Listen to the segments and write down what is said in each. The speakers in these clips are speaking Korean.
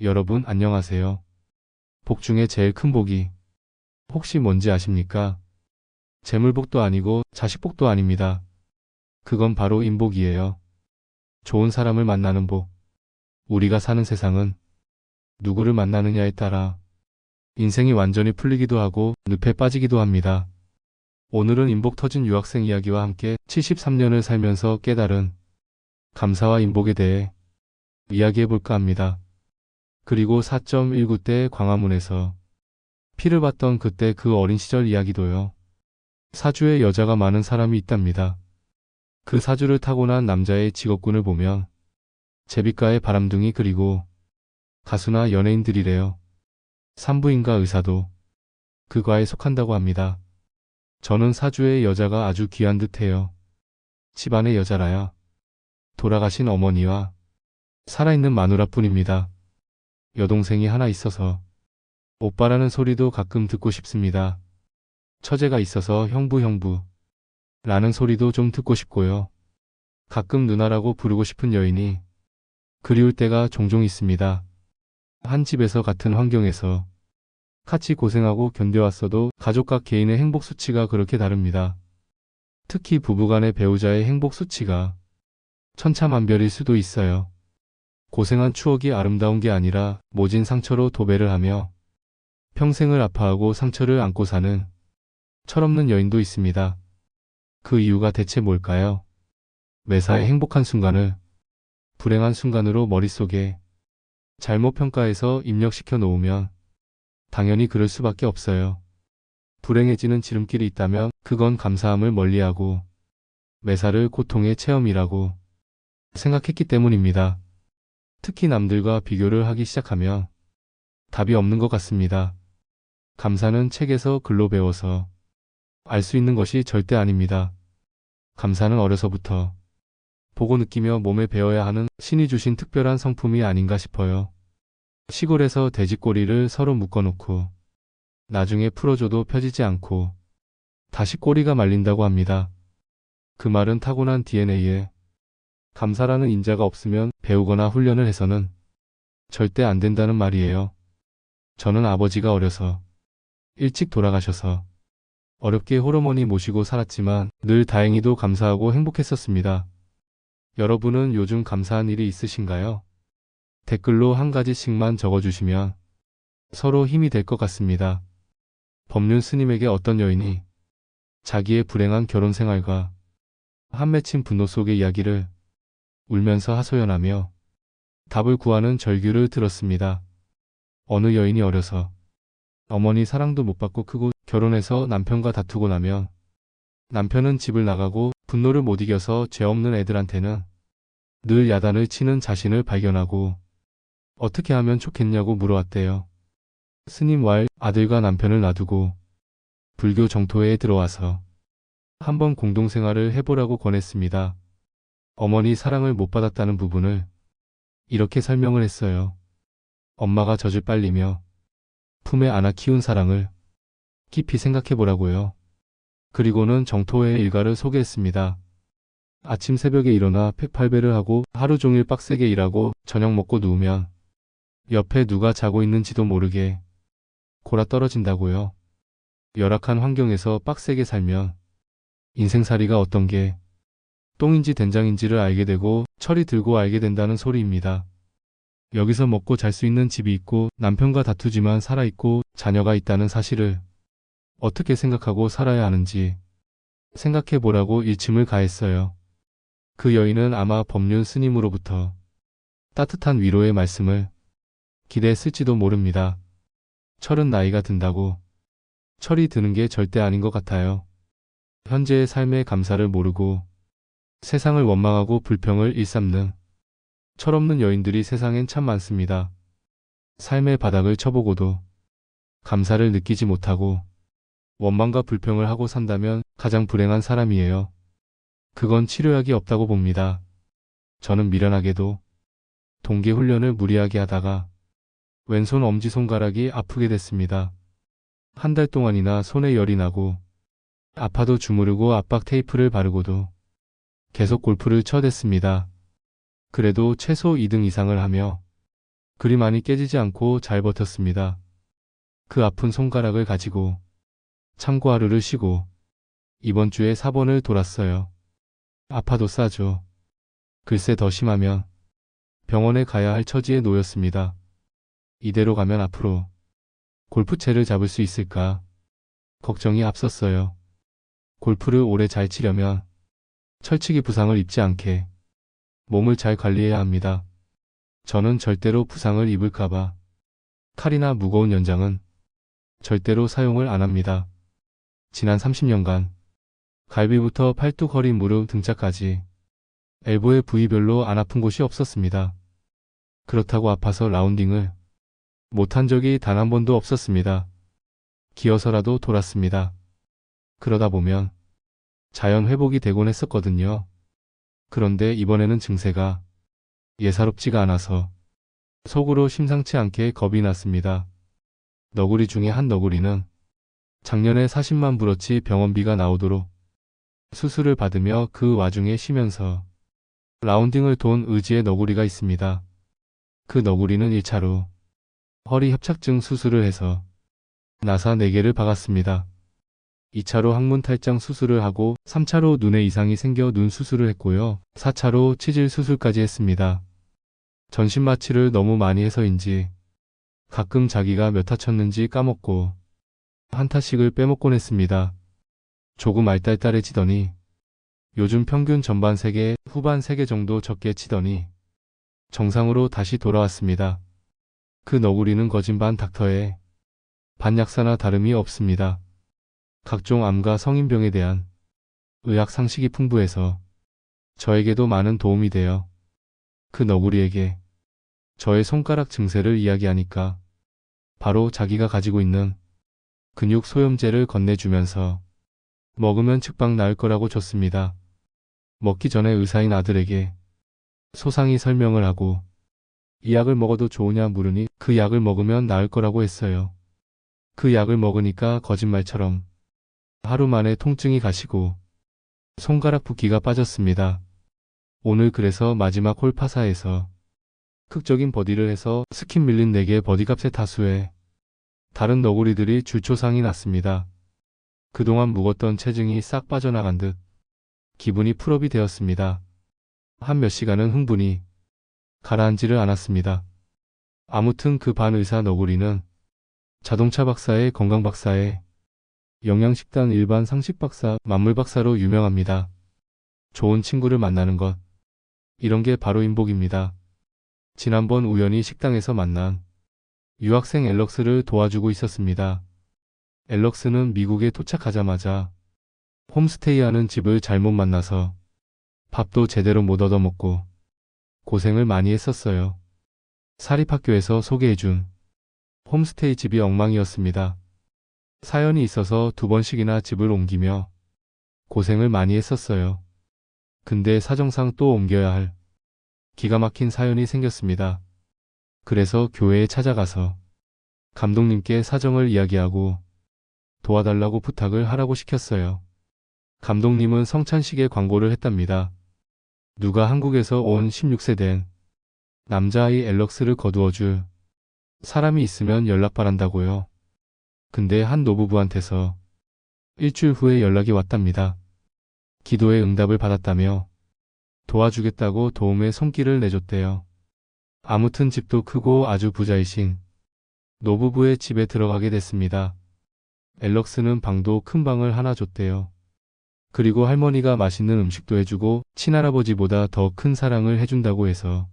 여러분 안녕하세요. 복 중에 제일 큰 복이 혹시 뭔지 아십니까? 재물복도 아니고 자식복도 아닙니다. 그건 바로 인복이에요. 좋은 사람을 만나는 복. 우리가 사는 세상은 누구를 만나느냐에 따라 인생이 완전히 풀리기도 하고 늪에 빠지기도 합니다. 오늘은 인복 터진 유학생 이야기와 함께 73년을 살면서 깨달은 감사와 인복에 대해 이야기해볼까 합니다. 그리고 4.19대 광화문에서 피를 봤던 그때 그 어린 시절 이야기도요. 사주에 여자가 많은 사람이 있답니다. 그 사주를 타고난 남자의 직업군을 보면 제비과의 바람둥이 그리고 가수나 연예인들이래요. 산부인과 의사도 그 과에 속한다고 합니다. 저는 사주에 여자가 아주 귀한 듯해요. 집안의 여자라야 돌아가신 어머니와 살아있는 마누라뿐입니다. 여동생이 하나 있어서 오빠라는 소리도 가끔 듣고 싶습니다. 처제가 있어서 형부 라는 소리도 좀 듣고 싶고요. 가끔 누나라고 부르고 싶은 여인이 그리울 때가 종종 있습니다. 한 집에서 같은 환경에서 같이 고생하고 견뎌왔어도 가족과 개인의 행복 수치가 그렇게 다릅니다. 특히 부부간의 배우자의 행복 수치가 천차만별일 수도 있어요. 고생한 추억이 아름다운 게 아니라 모진 상처로 도배를 하며 평생을 아파하고 상처를 안고 사는 철없는 여인도 있습니다. 그 이유가 대체 뭘까요? 매사에 행복한 순간을 불행한 순간으로 머릿속에 잘못 평가해서 입력시켜 놓으면 당연히 그럴 수밖에 없어요. 불행해지는 지름길이 있다면 그건 감사함을 멀리하고 매사를 고통의 체험이라고 생각했기 때문입니다. 특히 남들과 비교를 하기 시작하면 답이 없는 것 같습니다. 감사는 책에서 글로 배워서 알 수 있는 것이 절대 아닙니다. 감사는 어려서부터 보고 느끼며 몸에 배워야 하는 신이 주신 특별한 성품이 아닌가 싶어요. 시골에서 돼지꼬리를 서로 묶어놓고 나중에 풀어줘도 펴지지 않고 다시 꼬리가 말린다고 합니다. 그 말은 타고난 DNA에 감사라는 인자가 없으면 배우거나 훈련을 해서는 절대 안 된다는 말이에요. 저는 아버지가 어려서 일찍 돌아가셔서 어렵게 호르몬이 모시고 살았지만 늘 다행히도 감사하고 행복했었습니다. 여러분은 요즘 감사한 일이 있으신가요? 댓글로 한 가지씩만 적어주시면 서로 힘이 될 것 같습니다. 법륜 스님에게 어떤 여인이 자기의 불행한 결혼 생활과 한 맺힌 분노 속의 이야기를 울면서 하소연하며 답을 구하는 절규를 들었습니다. 어느 여인이 어려서 어머니 사랑도 못 받고 크고 결혼해서 남편과 다투고 나면 남편은 집을 나가고 분노를 못 이겨서 죄 없는 애들한테는 늘 야단을 치는 자신을 발견하고 어떻게 하면 좋겠냐고 물어왔대요. 스님 왈 아들과 남편을 놔두고 불교 정토에 들어와서 한번 공동생활을 해보라고 권했습니다. 어머니 사랑을 못 받았다는 부분을 이렇게 설명을 했어요. 엄마가 젖을 빨리며 품에 안아 키운 사랑을 깊이 생각해보라고요. 그리고는 정토의 일가를 소개했습니다. 아침 새벽에 일어나 팩팔배를 하고 하루 종일 빡세게 일하고 저녁 먹고 누우면 옆에 누가 자고 있는지도 모르게 골아 떨어진다고요. 열악한 환경에서 빡세게 살면 인생살이가 어떤 게 똥인지 된장인지를 알게 되고 철이 들고 알게 된다는 소리입니다. 여기서 먹고 잘 수 있는 집이 있고 남편과 다투지만 살아있고 자녀가 있다는 사실을 어떻게 생각하고 살아야 하는지 생각해보라고 일침을 가했어요. 그 여인은 아마 법륜 스님으로부터 따뜻한 위로의 말씀을 기대했을지도 모릅니다. 철은 나이가 든다고 철이 드는 게 절대 아닌 것 같아요. 현재의 삶의 감사를 모르고 세상을 원망하고 불평을 일삼는 철없는 여인들이 세상엔 참 많습니다. 삶의 바닥을 쳐보고도 감사를 느끼지 못하고 원망과 불평을 하고 산다면 가장 불행한 사람이에요. 그건 치료약이 없다고 봅니다. 저는 미련하게도 동계 훈련을 무리하게 하다가 왼손 엄지손가락이 아프게 됐습니다. 한 달 동안이나 손에 열이 나고 아파도 주무르고 압박 테이프를 바르고도 계속 골프를 쳐댔습니다. 그래도 최소 2등 이상을 하며 그리 많이 깨지지 않고 잘 버텼습니다. 그 아픈 손가락을 가지고 참고 하루를 쉬고 이번 주에 4번을 돌았어요. 아파도 싸죠. 글쎄 더 심하면 병원에 가야 할 처지에 놓였습니다. 이대로 가면 앞으로 골프채를 잡을 수 있을까 걱정이 앞섰어요. 골프를 오래 잘 치려면 철치기 부상을 입지 않게 몸을 잘 관리해야 합니다. 저는 절대로 부상을 입을까봐 칼이나 무거운 연장은 절대로 사용을 안 합니다. 지난 30년간 갈비부터 팔뚝, 허리, 무릎, 등짝까지 엘보의 부위별로 안 아픈 곳이 없었습니다. 그렇다고 아파서 라운딩을 못한 적이 단 한 번도 없었습니다. 기어서라도 돌았습니다. 그러다 보면 자연 회복이 되곤 했었거든요. 그런데 이번에는 증세가 예사롭지가 않아서 속으로 심상치 않게 겁이 났습니다. 너구리 중에 한 너구리는 작년에 40만 불어치 병원비가 나오도록 수술을 받으며 그 와중에 쉬면서 라운딩을 돈 의지의 너구리가 있습니다. 그 너구리는 1차로 허리 협착증 수술을 해서 나사 4개를 박았습니다. 2차로 항문 탈장 수술을 하고 3차로 눈에 이상이 생겨 눈 수술을 했고요. 4차로 치질 수술까지 했습니다. 전신 마취를 너무 많이 해서인지 가끔 자기가 몇 타 쳤는지 까먹고 한 타씩을 빼먹곤 했습니다. 조금 알딸딸해지더니 요즘 평균 전반 3개, 후반 3개 정도 적게 치더니 정상으로 다시 돌아왔습니다. 그 너구리는 거진반 닥터에 반약사나 다름이 없습니다. 각종 암과 성인병에 대한 의학 상식이 풍부해서 저에게도 많은 도움이 되어 그 너구리에게 저의 손가락 증세를 이야기하니까 바로 자기가 가지고 있는 근육 소염제를 건네주면서 먹으면 즉각 나을 거라고 줬습니다. 먹기 전에 의사인 아들에게 소상히 설명을 하고 이 약을 먹어도 좋으냐 물으니 그 약을 먹으면 나을 거라고 했어요. 그 약을 먹으니까 거짓말처럼 하루 만에 통증이 가시고 손가락 붓기가 빠졌습니다. 오늘 그래서 마지막 홀 파사에서 극적인 버디를 해서 스킨 밀린 4개 버디값의 타수에 다른 너구리들이 줄초상이 났습니다. 그동안 묵었던 체증이 싹 빠져나간 듯 기분이 풀업이 되었습니다. 한 몇 시간은 흥분이 가라앉지를 않았습니다. 아무튼 그 반의사 너구리는 자동차 박사의 건강 박사의 영양식단 일반 상식 박사, 만물 박사로 유명합니다. 좋은 친구를 만나는 것, 이런 게 바로 인복입니다. 지난번 우연히 식당에서 만난 유학생 앨럭스를 도와주고 있었습니다. 앨럭스는 미국에 도착하자마자 홈스테이하는 집을 잘못 만나서 밥도 제대로 못 얻어먹고 고생을 많이 했었어요. 사립학교에서 소개해준 홈스테이 집이 엉망이었습니다. 사연이 있어서 2번씩이나 집을 옮기며 고생을 많이 했었어요. 근데 사정상 또 옮겨야 할 기가 막힌 사연이 생겼습니다. 그래서 교회에 찾아가서 감독님께 사정을 이야기하고 도와달라고 부탁을 하라고 시켰어요. 감독님은 성찬식에 광고를 했답니다. 누가 한국에서 온 16세 된 남자아이 앨럭스를 거두어줄 사람이 있으면 연락 바란다고요. 근데 한 노부부한테서 일주일 후에 연락이 왔답니다. 기도의 응답을 받았다며 도와주겠다고 도움의 손길을 내줬대요. 아무튼 집도 크고 아주 부자이신 노부부의 집에 들어가게 됐습니다. 앨럭스는 방도 큰 방을 하나 줬대요. 그리고 할머니가 맛있는 음식도 해주고 친할아버지보다 더 큰 사랑을 해준다고 해서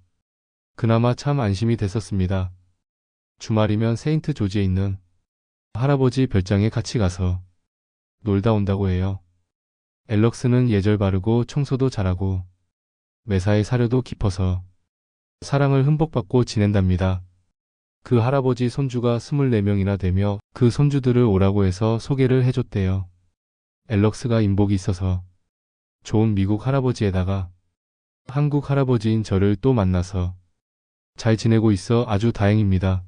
그나마 참 안심이 됐었습니다. 주말이면 세인트 조지에 있는 할아버지 별장에 같이 가서 놀다 온다고 해요. 앨럭스는 예절 바르고 청소도 잘하고 매사에 사려도 깊어서 사랑을 흠뻑 받고 지낸답니다. 그 할아버지 손주가 24명이나 되며 그 손주들을 오라고 해서 소개를 해줬대요. 앨럭스가 인복이 있어서 좋은 미국 할아버지에다가 한국 할아버지인 저를 또 만나서 잘 지내고 있어 아주 다행입니다.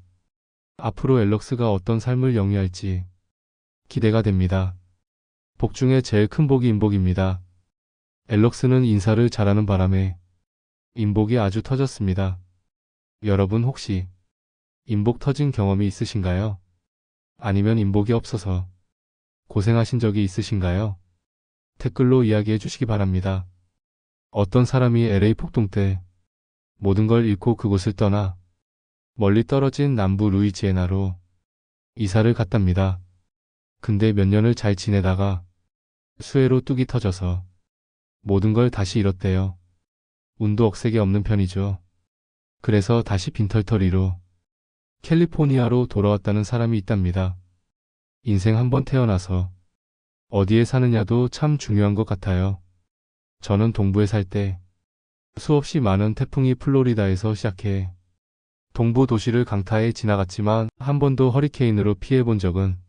앞으로 앨럭스가 어떤 삶을 영위할지 기대가 됩니다. 복 중에 제일 큰 복이 인복입니다. 앨럭스는 인사를 잘하는 바람에 인복이 아주 터졌습니다. 여러분 혹시 인복 터진 경험이 있으신가요? 아니면 인복이 없어서 고생하신 적이 있으신가요? 댓글로 이야기해 주시기 바랍니다. 어떤 사람이 LA 폭동 때 모든 걸 잃고 그곳을 떠나 멀리 떨어진 남부 루이지애나로 이사를 갔답니다. 근데 몇 년을 잘 지내다가 수해로 뚝이 터져서 모든 걸 다시 잃었대요. 운도 억세게 없는 편이죠. 그래서 다시 빈털터리로 캘리포니아로 돌아왔다는 사람이 있답니다. 인생 한 번 태어나서 어디에 사느냐도 참 중요한 것 같아요. 저는 동부에 살 때 수없이 많은 태풍이 플로리다에서 시작해 동부 도시를 강타해 지나갔지만 한 번도 허리케인으로 피해 본 적은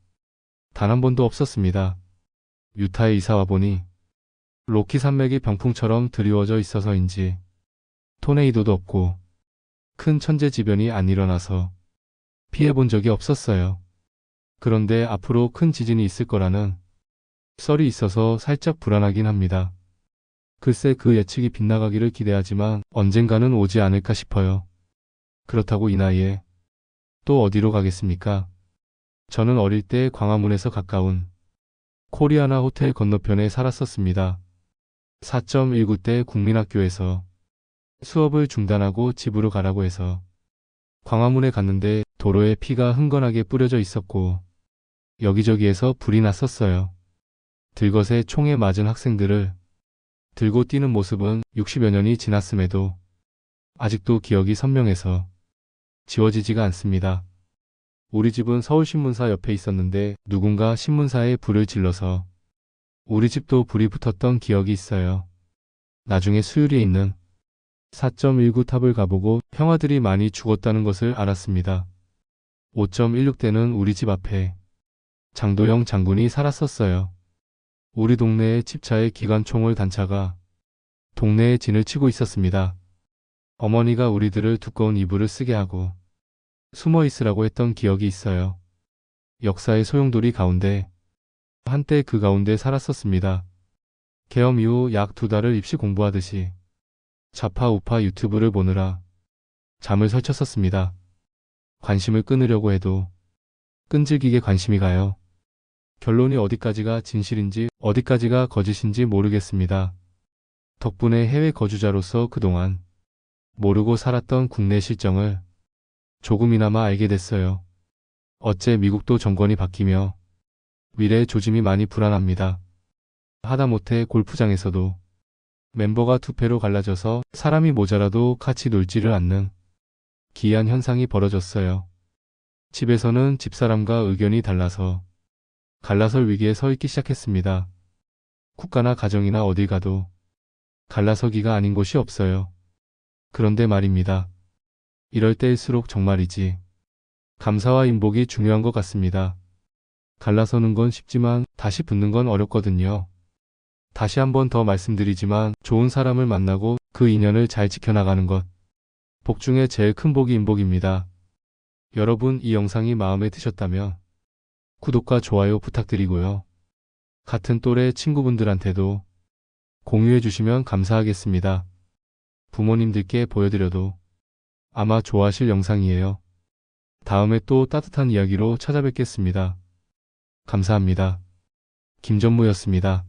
단 한 번도 없었습니다. 유타에 이사 와보니 로키 산맥이 병풍처럼 드리워져 있어서인지 토네이도도 없고 큰 천재지변이 안 일어나서 피해 본 적이 없었어요. 그런데 앞으로 큰 지진이 있을 거라는 썰이 있어서 살짝 불안하긴 합니다. 글쎄 그 예측이 빗나가기를 기대하지만 언젠가는 오지 않을까 싶어요. 그렇다고 이 나이에 또 어디로 가겠습니까? 저는 어릴 때 광화문에서 가까운 코리아나 호텔 건너편에 살았었습니다. 4.19때 국민학교에서 수업을 중단하고 집으로 가라고 해서 광화문에 갔는데 도로에 피가 흥건하게 뿌려져 있었고 여기저기에서 불이 났었어요. 들것에 총에 맞은 학생들을 들고 뛰는 모습은 60여 년이 지났음에도 아직도 기억이 선명해서 지워지지가 않습니다. 우리 집은 서울신문사 옆에 있었는데 누군가 신문사에 불을 질러서 우리 집도 불이 붙었던 기억이 있어요. 나중에 수유리에 있는 4.19 탑을 가보고 형아들이 많이 죽었다는 것을 알았습니다. 5.16대는 우리 집 앞에 장도영 장군이 살았었어요. 우리 동네에 칩차에 기관총을 단차가 동네에 진을 치고 있었습니다. 어머니가 우리들을 두꺼운 이불을 쓰게 하고 숨어 있으라고 했던 기억이 있어요. 역사의 소용돌이 가운데 한때 그 가운데 살았었습니다. 계엄 이후 약 2달을 입시 공부하듯이 좌파 우파 유튜브를 보느라 잠을 설쳤었습니다. 관심을 끊으려고 해도 끈질기게 관심이 가요. 결론이 어디까지가 진실인지 어디까지가 거짓인지 모르겠습니다. 덕분에 해외 거주자로서 그동안 모르고 살았던 국내 실정을 조금이나마 알게 됐어요. 어째 미국도 정권이 바뀌며 미래의 조짐이 많이 불안합니다. 하다못해 골프장에서도 멤버가 2패로 갈라져서 사람이 모자라도 같이 놀지를 않는 기이한 현상이 벌어졌어요. 집에서는 집사람과 의견이 달라서 갈라설 위기에 서 있기 시작했습니다. 국가나 가정이나 어딜 가도 갈라서기가 아닌 곳이 없어요. 그런데 말입니다. 이럴 때일수록 정말이지 감사와 인복이 중요한 것 같습니다. 갈라서는 건 쉽지만 다시 붙는 건 어렵거든요. 다시 한 번 더 말씀드리지만 좋은 사람을 만나고 그 인연을 잘 지켜나가는 것. 복 중에 제일 큰 복이 인복입니다. 여러분 이 영상이 마음에 드셨다면 구독과 좋아요 부탁드리고요. 같은 또래 친구분들한테도 공유해 주시면 감사하겠습니다. 부모님들께 보여드려도 아마 좋아하실 영상이에요. 다음에 또 따뜻한 이야기로 찾아뵙겠습니다. 감사합니다. 김전무였습니다.